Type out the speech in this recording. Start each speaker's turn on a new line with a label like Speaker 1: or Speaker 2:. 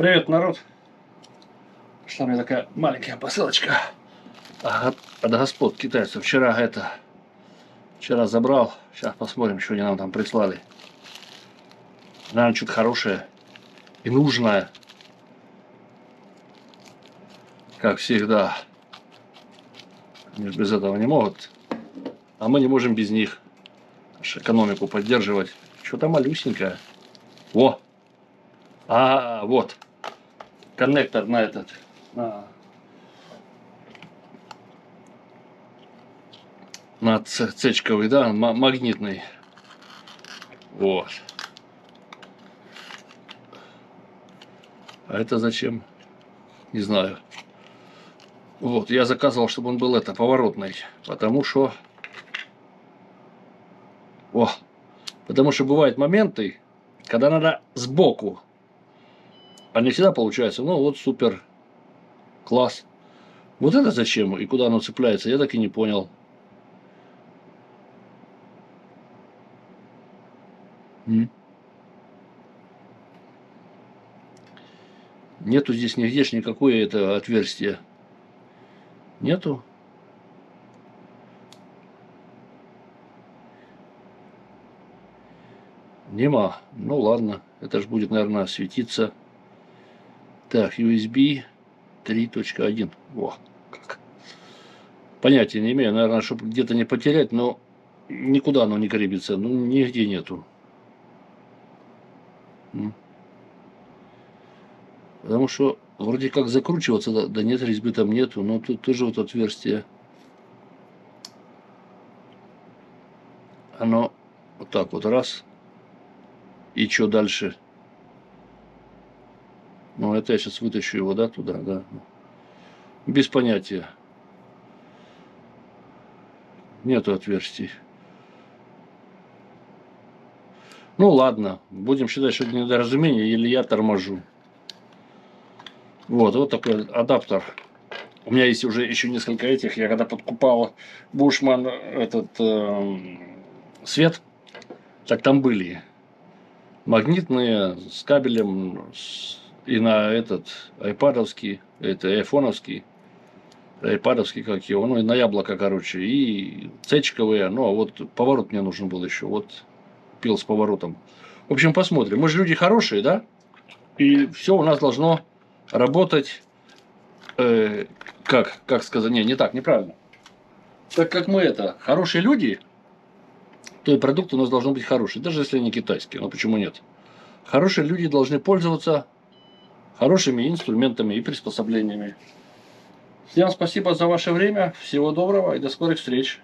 Speaker 1: Привет, народ! Пришла мне такая маленькая посылочка от господ китайцев. Вчера забрал. Сейчас посмотрим, что они нам там прислали. Наверное, что-то хорошее и нужное. Как всегда. Они же без этого не могут. А мы не можем без них экономику поддерживать. Что-то малюсенькое. О! Вот. Коннектор на этот. На цечковый, да, магнитный. Вот. А это зачем? Не знаю. Вот, я заказывал, чтобы он был поворотный. Потому что бывают моменты, когда надо сбоку. А не всегда получается. Ну вот супер. Класс. Вот это зачем и куда оно цепляется, я так и не понял. Нету здесь нигде никакое это отверстие. Нету. Нема. Ну ладно. Это же будет, наверное, светиться. Так, USB 3.1. Во, как. Понятия не имею. Наверное, чтобы где-то не потерять, но никуда оно не крепится. Ну, нигде нету. Потому что вроде как закручиваться, да нет, резьбы там нету. Но тут тоже вот отверстие. Оно вот так вот раз. И что дальше? Ну, это я сейчас вытащу его, да, туда, да. Без понятия. Нету отверстий. Ну, ладно. Будем считать, что это недоразумение, или я торможу. Вот такой адаптер. У меня есть уже еще несколько этих. Я когда подкупал Бушман свет, так там были магнитные с кабелем и на айпадовский, айфоновский, айпадовский, как его, ну и на яблоко, короче, и цечковые, ну а вот поворот мне нужен был еще, вот пил с поворотом. В общем, посмотрим. Мы же люди хорошие, да? И все у нас должно работать, как сказать, не так, неправильно. Так как мы хорошие люди, то и продукт у нас должен быть хороший, даже если они китайские, но почему нет? Хорошие люди должны пользоваться хорошими инструментами и приспособлениями. Всем спасибо за ваше время, всего доброго и до скорых встреч.